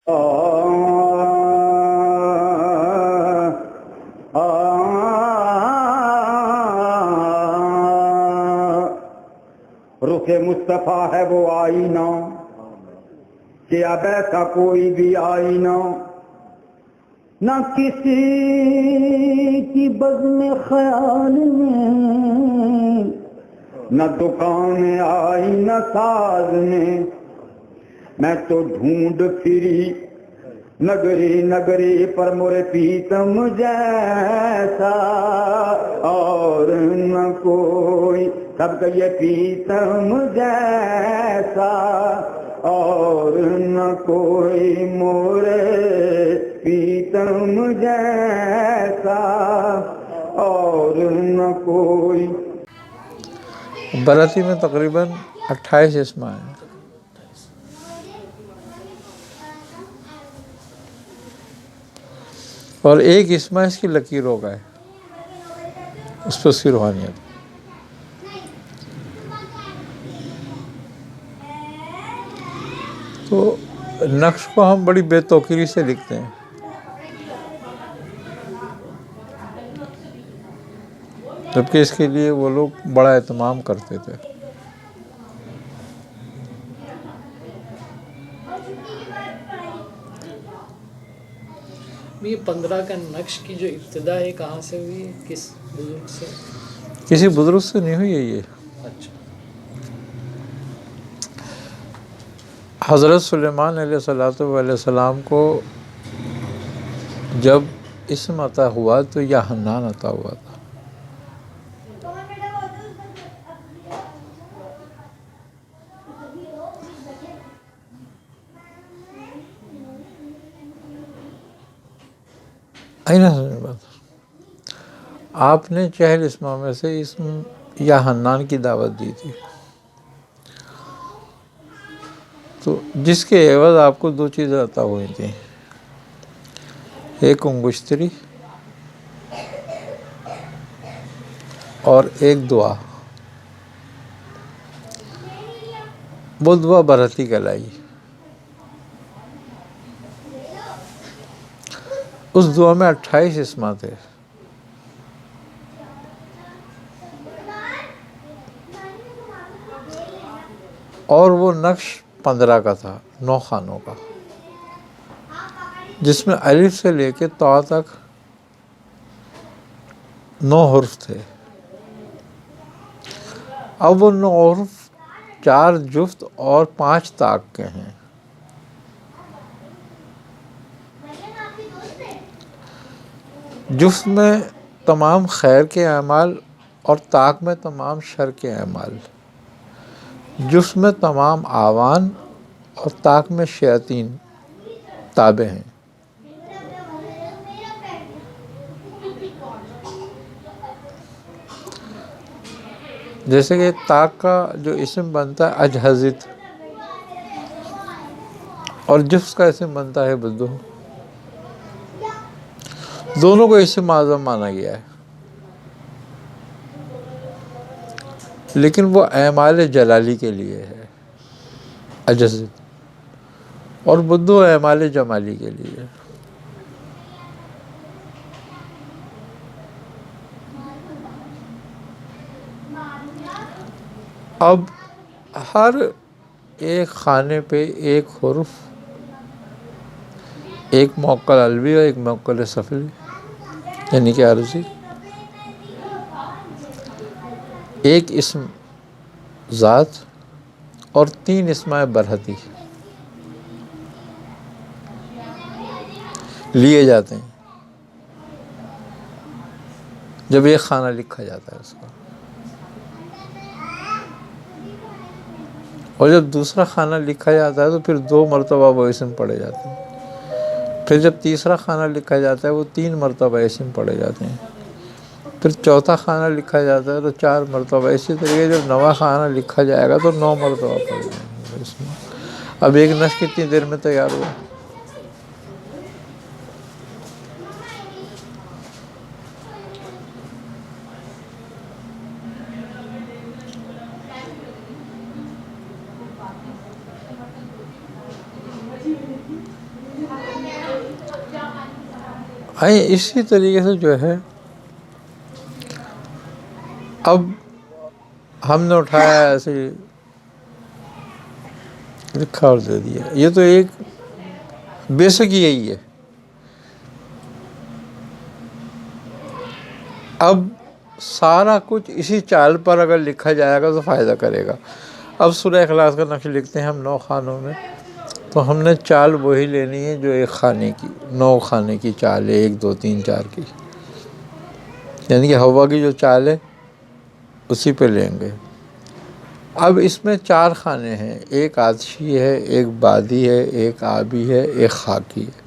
رخ مصطفیٰ ہے وہ آئینہ کہ اب ایسا کوئی بھی آئینہ نہ کسی کی بزم خیال میں، نہ دکان آئینہ ساز میں تو ڈھونڈ پھری نگری نگری پر مورے پیتم جیسا، اور نہ کوئی سب کہیے پیتم جیسا، اور نہ کوئی مورے پیتم جیسا، اور نہ کوئی۔ برہتی میں تقریباً 28 اسماء ہیں، اور ایک اسم اس کی لکیروں کا ہے، اس پہ اس کی روحانیت۔ تو نقش کو ہم بڑی بے توقیری سے لکھتے ہیں، جبکہ اس کے لیے وہ لوگ بڑا اہتمام کرتے تھے۔ یہ 15 کا نقش کی جو ابتدا ہے کہاں سے ہوئی، کس بزرگ سے؟ کسی بزرگ سے نہیں ہوئی ہے یہ، اچھا۔ حضرت سلیمان علیہ السلام کو جب اسم عطا ہوا تو یا حنان عطا ہوا تھا۔ آپ نے چہل اسماء میں سے اسم یا حنان کی دعوت دی تھی، تو جس کے عوض آپ کو 2 چیزیں عطا ہوئی تھیں، ایک انگشتری اور ایک دعا۔ وہ دعا برہتی کہلائی۔ اس دعا میں 28 اسماء تھے، اور وہ نقش 15 کا تھا، 9 خانوں کا، جس میں الف سے لے کے طا تک 9 حرف تھے۔ اب وہ 9 حرف 4 جفت اور 5 طاق کے ہیں۔ جفت میں تمام خیر کے اعمال اور طاق میں تمام شر کے اعمال، جفت میں تمام آوان اور طاق میں شیاطین تابع ہیں۔ جیسے کہ طاق کا جو اسم بنتا ہے اجہزت، اور جفت کا اسم بنتا ہے بدو، دونوں کو اسم اعظم مانا گیا ہے، لیکن وہ اعمال جلالی کے لیے ہے اجہزت، اور بدو اعمال جمالی کے لیے۔ اب ہر ایک خانے پہ ایک حرف، ایک موکل علوی اور ایک موکل سفلی یعنی کہ عارضی، ایک اسم ذات اور 3 اسماء برہتی لیے جاتے ہیں جب ایک خانہ لکھا جاتا ہے اس کا، اور جب دوسرا خانہ لکھا جاتا ہے تو پھر 2 مرتبہ وہ اسم پڑھے جاتے ہیں، پھر جب تیسرا خانہ لکھا جاتا ہے وہ 3 مرتبہ اسم پڑھے جاتے ہیں، پھر چوتھا خانہ لکھا جاتا ہے تو 4 مرتبہ، اسی طریقے جب 9واں خانہ لکھا جائے گا تو 9 مرتبہ پڑھے جائیں گے اسم۔ اب ایک نقش کتنی دیر میں تیار ہوا؟ اسی طریقے سے جو ہے اب ہم نے اٹھایا ایسے لکھا اور دے دیا. یہ تو ایک بیسک یہی ہے. اب سارا کچھ اسی چال پر اگر لکھا جائے گا تو فائدہ کرے گا. اب سورہ اخلاص کا نقش لکھتے ہیں ہم 9 خانوں میں، تو ہم نے چال وہی لینی ہے جو ایک خانے کی 9 خانے کی چال ہے، 1 2 3 4 کی، یعنی کہ ہوا کی جو چال ہے اسی پہ لیں گے. اب اس میں 4 خانے ہیں، ایک آتشی ہے، ایک بادی ہے، ایک آبی ہے، ایک خاکی ہے.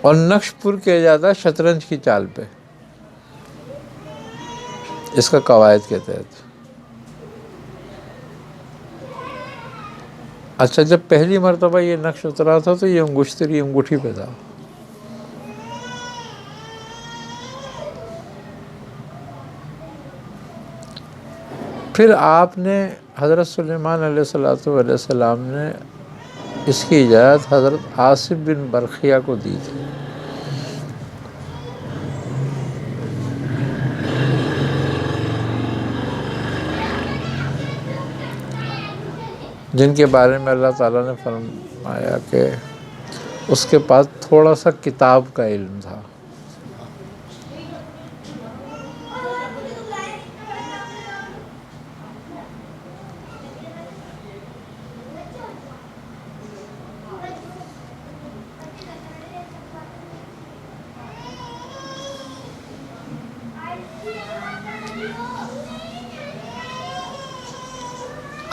اور نقش پر کیا جاتا ہے شطرنج کی چال پہ، اس کا قواعد کے تحت. اچھا، جب پہلی مرتبہ یہ نقش اترا تھا تو یہ انگشتری انگوٹھی پہ تھا. پھر آپ نے حضرت سلیمان علیہ السلام نے اس کی اجازت حضرت آصف بن برقیہ کو دی تھی. جن کے بارے میں اللہ تعالیٰ نے فرمایا کہ اس کے پاس تھوڑا سا کتاب کا علم تھا.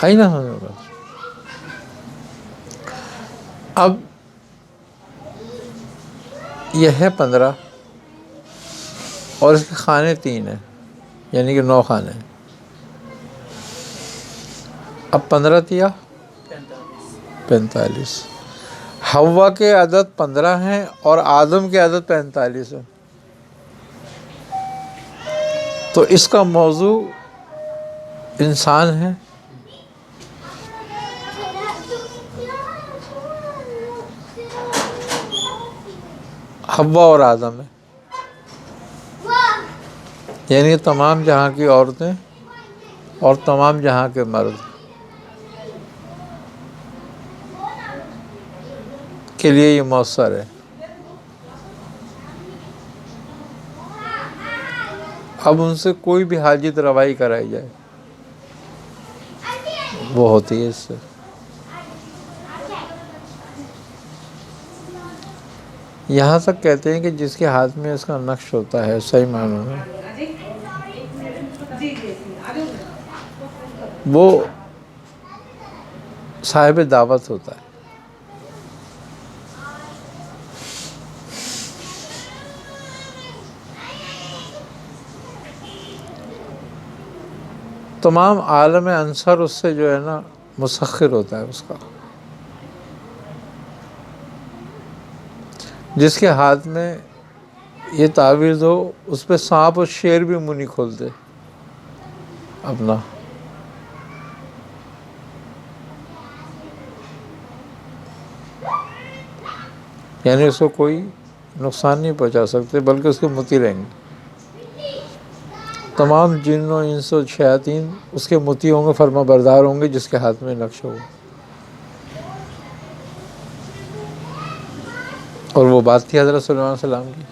آئی نا ہمیں بس. اب یہ ہے 15 اور اس کے خانے 3 ہیں، یعنی کہ 9 خانے. اب 15 تیا 45. حوا کے عدد 15 ہیں اور آدم کے عدد 45 ہیں. تو اس کا موضوع انسان ہے. حوا اور آدم ہے، یعنی تمام جہاں کی عورتیں اور تمام جہاں کے مرد کے لیے یہ مؤثر ہے. اب ان سے کوئی بھی حاجت روائی کرائی جائے وہ ہوتی ہے اس سے. یہاں تک کہتے ہیں کہ جس کے ہاتھ میں اس کا نقش ہوتا ہے صحیح معنوں میں وہ صاحب دعوت ہوتا ہے. تمام عالم انصر اس سے جو ہے نا مسخر ہوتا ہے اس کا. جس کے ہاتھ میں یہ تعویذ ہو اس پہ سانپ اور شیر بھی منہ نہیں کھولتے اپنا. یعنی اس کو کوئی نقصان نہیں پہنچا سکتے بلکہ اس کے متی رہیں گے. تمام جن و انس و شیاطین اس کے متی ہوں گے، فرما بردار ہوں گے جس کے ہاتھ میں نقش ہو. اور وہ بات تھی حضرت صلی اللہ علیہ وسلم کی.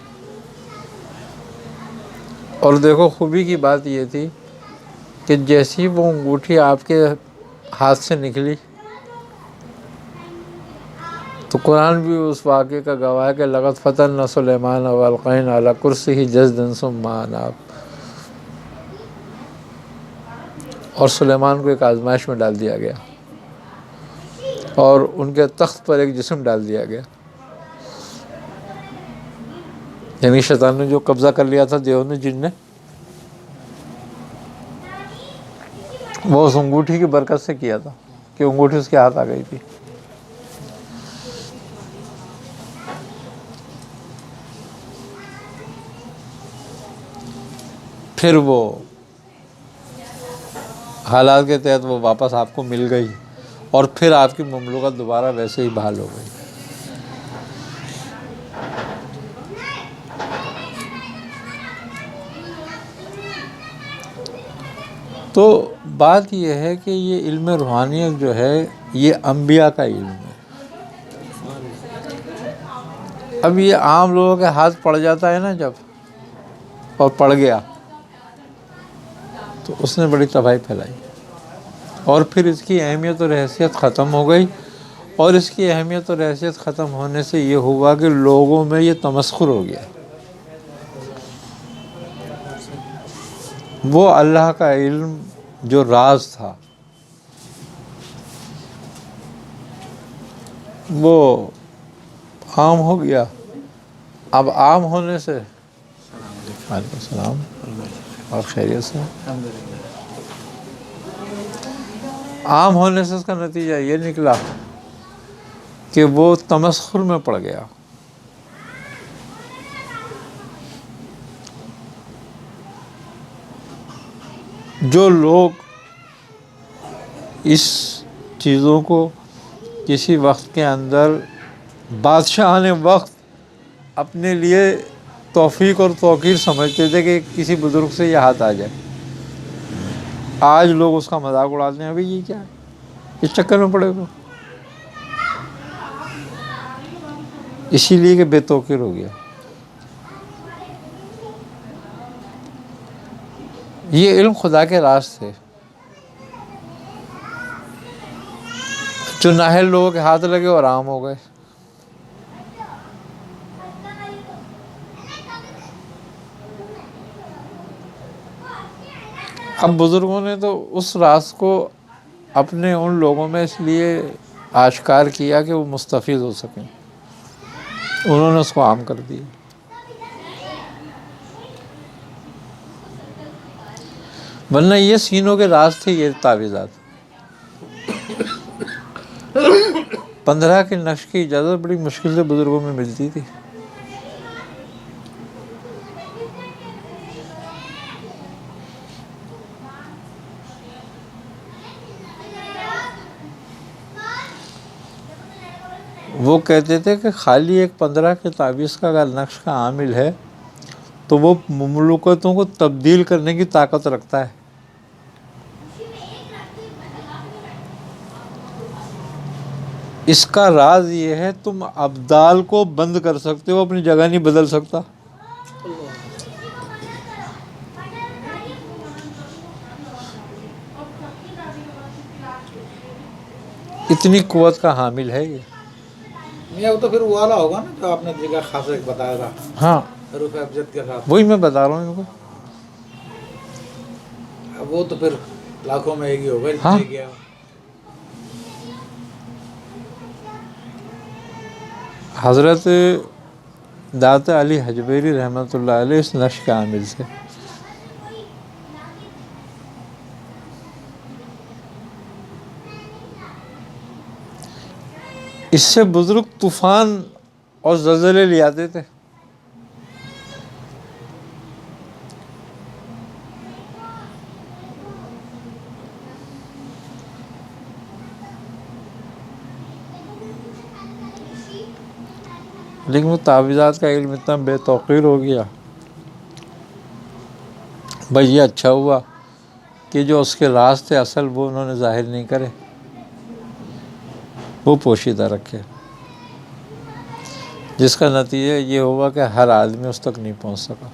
اور دیکھو خوبی کی بات یہ تھی کہ جیسی وہ انگوٹھی آپ کے ہاتھ سے نکلی تو قرآن بھی اس واقعے کا گواہ ہے کہ لقد فتنا سلیمان والقینا علی کرسیہ جسدا ثم اناب. اور سلیمان کو ایک آزمائش میں ڈال دیا گیا اور ان کے تخت پر ایک جسم ڈال دیا گیا. یعنی شیطان نے جو قبضہ کر لیا تھا دیو نے، جن نے، وہ اس انگوٹھی کی برکت سے کیا تھا کہ انگوٹھی اس کے ہاتھ آ گئی تھی. پھر وہ حالات کے تحت وہ واپس آپ کو مل گئی اور پھر آپ کی مملوکت دوبارہ ویسے ہی بحال ہو گئی۔ تو بات یہ ہے کہ یہ علم روحانیت جو ہے یہ انبیاء کا علم ہے۔ اب یہ عام لوگوں کے ہاتھ پڑ جاتا ہے نا جب، اور پڑ گیا تو اس نے بڑی تباہی پھیلائی، اور پھر اس کی اہمیت اور حیثیت ختم ہو گئی، اور اس کی اہمیت اور حیثیت ختم ہونے سے یہ ہوا کہ لوگوں میں یہ تمسخر ہو گیا۔ وہ اللہ کا علم جو راز تھا وہ عام ہو گیا۔ اب عام ہونے سے، وعلیکم السلام، اور خیریت سے، عام ہونے سے اس کا نتیجہ یہ نکلا کہ وہ تمسخر میں پڑ گیا۔ جو لوگ اس چیزوں کو کسی وقت کے اندر بادشاہان وقت اپنے لیے توفیق اور توقیر سمجھتے تھے کہ کسی بزرگ سے یہ ہاتھ آ جائے، آج لوگ اس کا مذاق اڑاتے ہیں، ابھی یہ کیا ہے، اس چکر میں پڑے گا، اسی لیے کہ بے توقیر ہو گیا۔ یہ علم خدا کے راز تھے جو نااہل لوگوں کے ہاتھ لگے اور عام ہو گئے۔ اب بزرگوں نے تو اس راز کو اپنے ان لوگوں میں اس لیے آشکار کیا کہ وہ مستفید ہو سکیں، انہوں نے اس کو عام کر دیا۔ ورنہ یہ سینوں کے راز تھے، یہ تعویذات۔ 15 کے نقش کی اجازت بڑی مشکل سے بزرگوں میں ملتی تھی۔ وہ کہتے تھے کہ خالی ایک 15 کے تعویذ کا اگر نقش کا عامل ہے تو وہ مملوکتوں کو تبدیل کرنے کی طاقت رکھتا ہے۔ اس کا راز یہ ہے تم ابدال کو بند کر سکتے ہو، اپنی جگہ نہیں بدل سکتا۔ اتنی قوت کا حامل ہے یہ۔ وہ تو پھر وہ والا ہوگا نا جو آپ نے جگہ خاص ایک بتایا تھا، ہاں حروف ابجد کے ساتھ، وہی میں بتا رہا ہوں ان کو۔ وہ تو پھر لاکھوں میں ایک ہی ہوگا۔ ہاں۔ گیا حضرت داتا علی حجویری رحمۃ اللہ علیہ اس نقش کے عامل سے۔ اس سے بزرگ طوفان اور زلزلے لے آتے تھے۔ لیکن وہ تعویذات کا علم اتنا بے توقیر ہو گیا، بھائی یہ اچھا ہوا کہ جو اس کے راز تھے اصل وہ انہوں نے ظاہر نہیں کرے، وہ پوشیدہ رکھے، جس کا نتیجہ یہ ہوا کہ ہر آدمی اس تک نہیں پہنچ سکا۔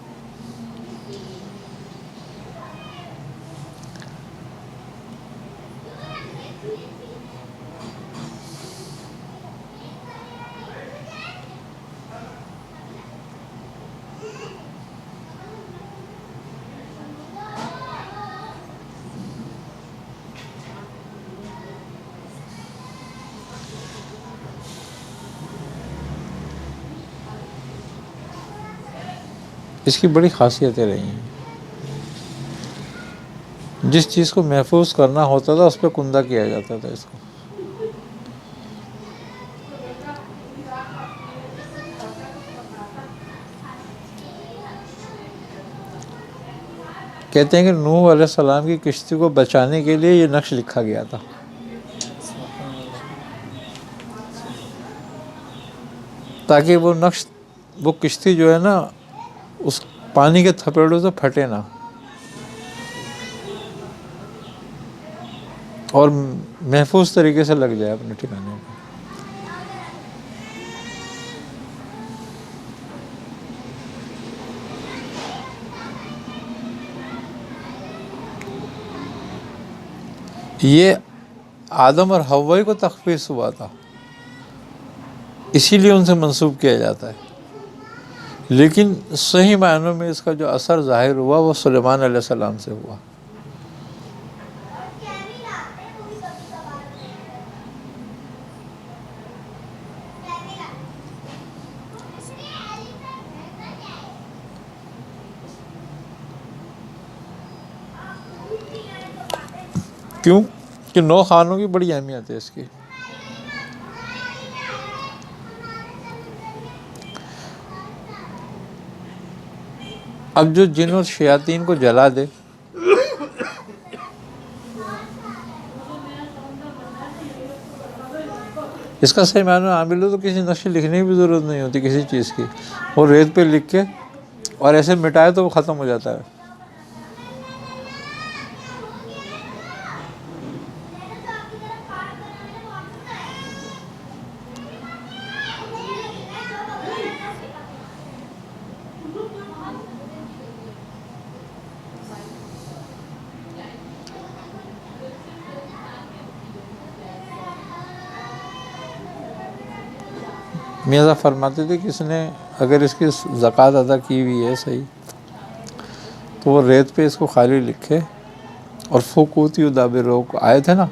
اس کی بڑی خاصیتیں رہی ہیں۔ جس چیز کو محفوظ کرنا ہوتا تھا اس پہ کندہ کیا جاتا تھا اس کو۔ کہتے ہیں کہ نوح علیہ السلام کی کشتی کو بچانے کے لیے یہ نقش لکھا گیا تھا۔ تاکہ وہ نقش وہ کشتی جو ہے نا اس پانی کے تھپیڑوں سے پھٹے نہ اور محفوظ طریقے سے لگ جائے اپنے ٹھکانے پہ۔ یہ آدم اور حوا کو تخفیف ہوا تھا، اسی لیے ان سے منسوب کیا جاتا ہے، لیکن صحیح معنوں میں اس کا جو اثر ظاہر ہوا وہ سلیمان علیہ السلام سے ہوا۔ کیوں کہ 9 خانوں کی بڑی اہمیت ہے اس کی۔ اب جو جن اور شیاطین کو جلا دے، اس کا صحیح معنی عامل ہو تو کسی نقش لکھنے کی بھی ضرورت نہیں ہوتی کسی چیز کی، وہ ریت پہ لکھ کے اور ایسے مٹائے تو وہ ختم ہو جاتا ہے۔ میاں صاحب فرماتے تھے کہ اس نے اگر اس کی زکوٰۃ ادا کی ہوئی ہے صحیح تو وہ ریت پہ اس کو خالی لکھے اور فوقوتی و داب روک آئے تھے نا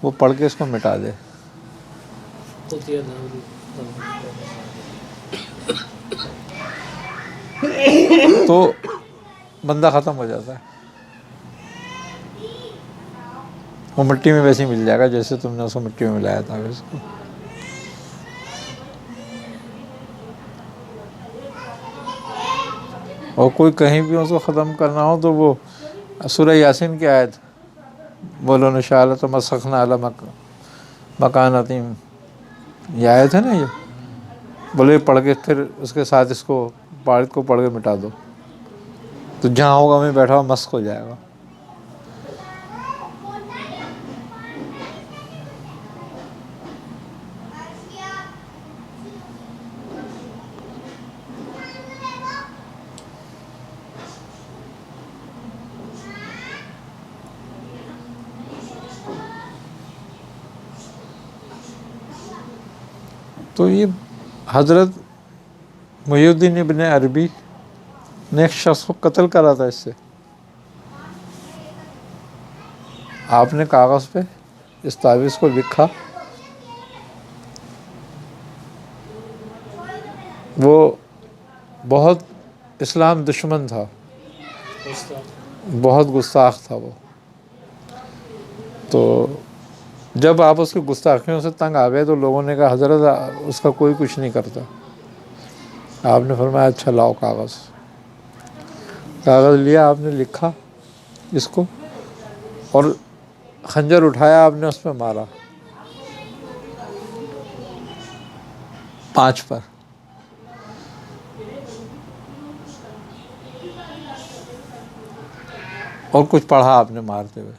وہ پڑھ کے اس کو مٹا دے تو بندہ ختم ہو جاتا ہے، وہ مٹی میں ویسے ہی مل جائے گا جیسے تم نے اس کو مٹی میں ملایا تھا اس کو۔ اور کوئی کہیں بھی اس کو ختم کرنا ہو تو وہ سورہ یاسین کی آیت بولو نشاء تو مسخنا علی مکانتہم، یہ آیت ہے نا، یہ بولے پڑھ کے پھر اس کے ساتھ اس کو پارت کو پڑھ کے مٹا دو تو جہاں ہوگا میں بیٹھا ہوا مسخ ہو جائے گا۔ تو یہ حضرت محی الدین ابن عربی نے ایک شخص کو قتل کرا تھا اس سے۔ آپ نے کاغذ پہ اس تعویذ کو لکھا، وہ بہت اسلام دشمن تھا، بہت گستاخ تھا وہ، تو جب آپ اس کی گستاخیوں سے تنگ آ گئے تو لوگوں نے کہا حضرت اس کا کوئی کچھ نہیں کرتا۔ آپ نے فرمایا اچھا لاؤ کاغذ لیا، آپ نے لکھا اس کو اور خنجر اٹھایا، آپ نے اس پہ مارا 5 پر، اور کچھ پڑھا آپ نے مارتے ہوئے،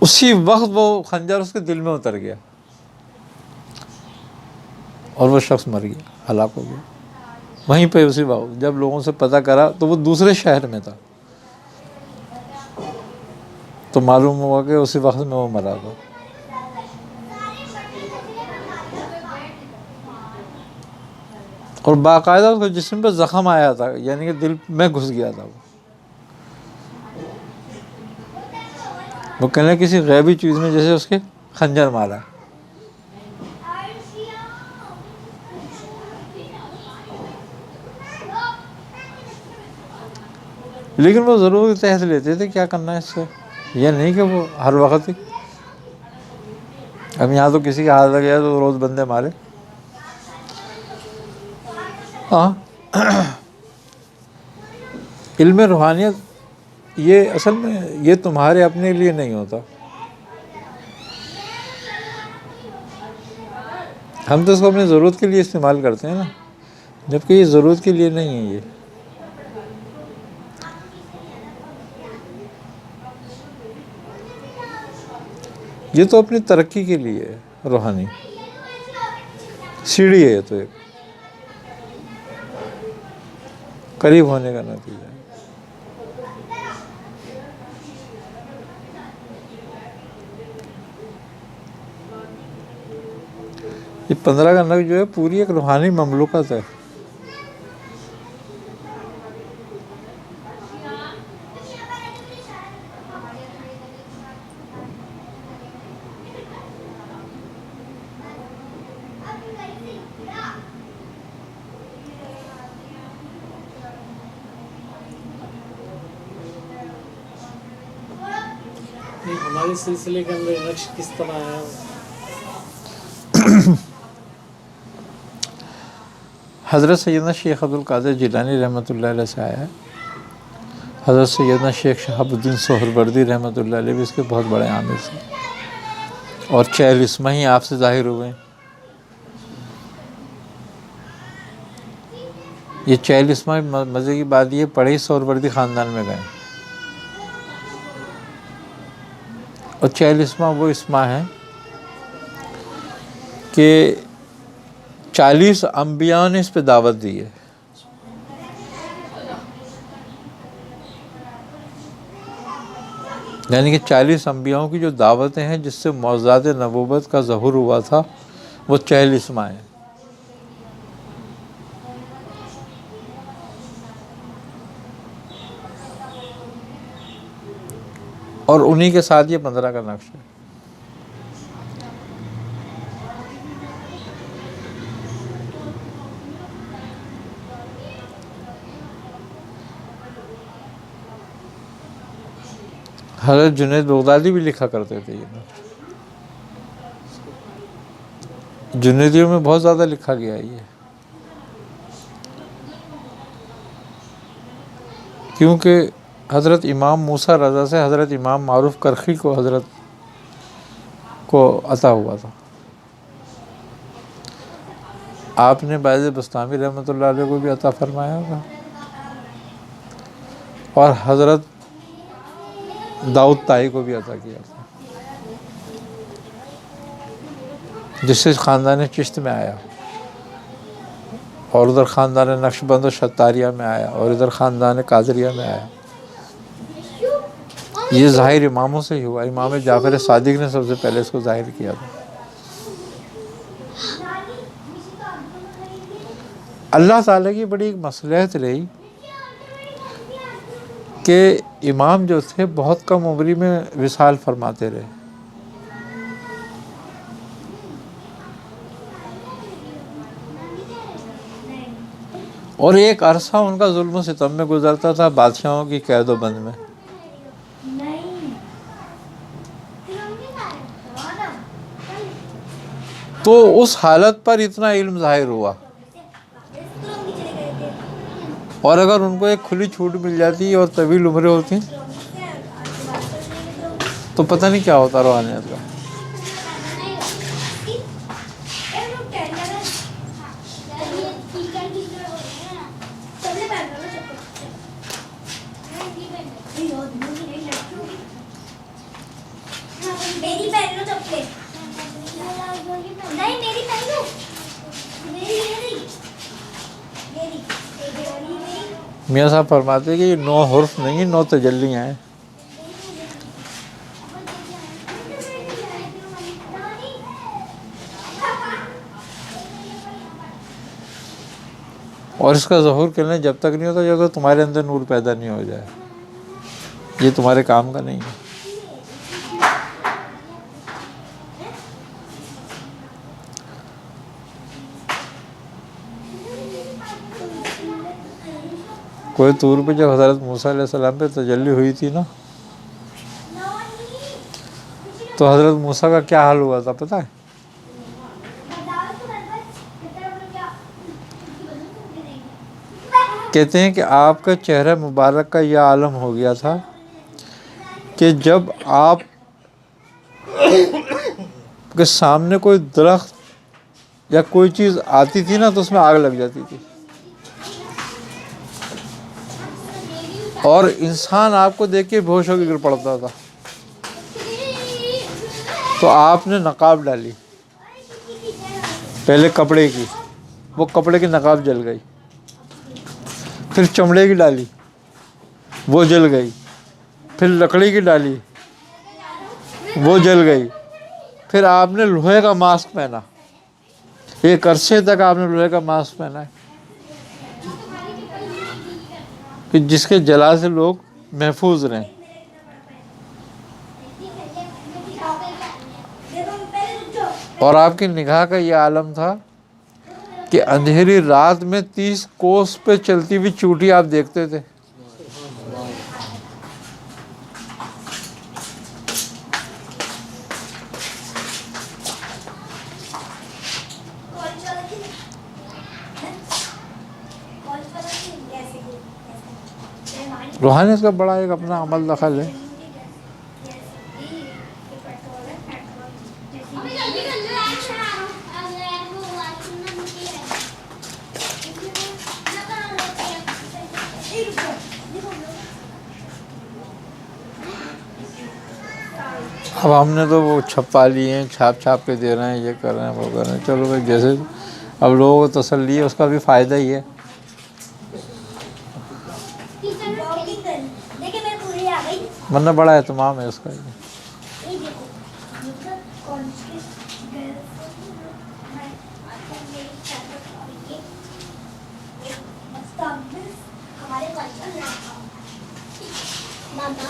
اسی وقت وہ خنجر اس کے دل میں اتر گیا اور وہ شخص مر گیا، ہلاک ہو گیا وہیں پہ اسی وقت۔ جب لوگوں سے پتہ کرا تو وہ دوسرے شہر میں تھا، تو معلوم ہوا کہ اسی وقت میں وہ مرا تھا۔ اور باقاعدہ اس کے جسم پہ زخم آیا تھا، یعنی کہ دل میں گھس گیا تھا وہ کہنے کسی غیبی چیز میں جیسے اس کے خنجر مارا۔ لیکن وہ ضرور تحت لیتے تھے کیا کرنا ہے اس سے، یہ نہیں کہ وہ ہر وقت ہی اب یہاں تو کسی کا ہاتھ لگ گیا تو روز بندے مارے۔ ہاں علم روحانیت یہ اصل میں یہ تمہارے اپنے لیے نہیں ہوتا، ہم تو اس کو اپنی ضرورت کے لیے استعمال کرتے ہیں نا، جبکہ یہ ضرورت کے لیے نہیں ہے. یہ تو اپنی ترقی کے لیے ہے، روحانی سیڑھی ہے، یہ تو ایک قریب ہونے کا نتیجہ ہے. یہ 15 کا نقش جو ہے پوری ایک روحانی مملوکت ہے. ہمارے سلسلے کے اندر نقش کس طرح ہے؟ حضرت سیدنا شیخ عبدالقادر جیلانی رحمۃ اللہ علیہ سے آیا ہے. حضرت سیدنا شیخ شہاب الدین سہروردی رحمۃ اللہ علیہ بھی اس کے بہت بڑے عامل تھے، اور 40 ہی آپ سے ظاہر ہوئے. یہ 40 مزے کی بات یہ پڑھے سہروردی خاندان میں گئے، اور 40واں وہ اسما ہے کہ 40 انبیاء نے اس پہ دعوت دی ہے. یعنی کہ 40 انبیاءوں کی جو دعوتیں ہیں جس سے معجزات نبوت کا ظہور ہوا تھا وہ 40واں ہیں. اور انہی کے ساتھ یہ 15 کا نقش ہے. حضرت جنید بغدادی بھی لکھا کرتے تھے یہ نقش. جنیدیوں میں بہت زیادہ لکھا گیا ہے یہ، کیونکہ حضرت امام موسیٰ رضا سے حضرت امام معروف کرخی کو حضرت کو عطا ہوا تھا. آپ نے باعث بستامی رحمۃ اللہ علیہ کو بھی عطا فرمایا تھا، اور حضرت داؤد طائی کو بھی عطا کیا تھا، جس سے خاندان چشت میں آیا، اور ادھر خاندان نقش بند و شتاریہ میں آیا، اور ادھر خاندان قادریہ میں آیا. یہ ظاہر اماموں سے ہی ہوا. امام جعفر صادق نے سب سے پہلے اس کو ظاہر کیا تھا. اللہ تعالیٰ کی بڑی ایک مصلحت رہی کہ امام جو تھے بہت کم عمری میں وصال فرماتے رہے. اور ایک عرصہ ان کا ظلم و ستم میں گزرتا تھا، بادشاہوں کی قید و بند میں. تو اس حالت پر اتنا علم ظاہر ہوا، اور اگر ان کو ایک کھلی چھوٹ مل جاتی اور طویل عمریں ہوتی تو پتہ نہیں کیا ہوتا روحانیت کا. میاں صاحب فرماتے ہیں کہ یہ 9 حرف نہیں، 9 تجلیاں ہیں. اور اس کا ظہور کرنے جب تک نہیں ہوتا جب تک تمہارے اندر نور پیدا نہیں ہو جائے. یہ تمہارے کام کا نہیں ہے. کوئی طور پہ جب حضرت موسیٰ علیہ السلام پہ تجلی ہوئی تھی نا، تو حضرت موسیٰ کا کیا حال ہوا تھا پتہ ہے؟ کہتے ہیں کہ آپ کا چہرہ مبارک کا یہ عالم ہو گیا تھا کہ جب آپ کے سامنے کوئی درخت یا کوئی چیز آتی تھی نا تو اس میں آگ لگ جاتی تھی، اور انسان آپ کو دیکھ کے بے ہوش ہو کے گر پڑتا تھا. تو آپ نے نقاب ڈالی پہلے کپڑے کی، وہ کپڑے کی نقاب جل گئی. پھر چمڑے کی ڈالی، وہ جل گئی. پھر لکڑی کی ڈالی، وہ جل گئی. پھر آپ نے لوہے کا ماسک پہنا، ایک عرصے تک آپ نے لوہے کا ماسک پہنا ہے کہ جس کے جلا سے لوگ محفوظ رہیں. اور آپ کی نگاہ کا یہ عالم تھا کہ اندھیری رات میں 30 کوس پہ چلتی ہوئی چوٹی آپ دیکھتے تھے. روحانیت کا بڑا ایک اپنا عمل دخل ہے. اب ہم نے تو وہ چھپا لیے ہیں، چھاپ کے دے رہے ہیں، یہ کر رہے ہیں، وہ کر رہے ہیں. چلو بھائی جیسے اب لوگوں کو تسلی ہے، اس کا بھی فائدہ ہی ہے. ورنہ بڑا اہتمام ہے اس کا. Mama,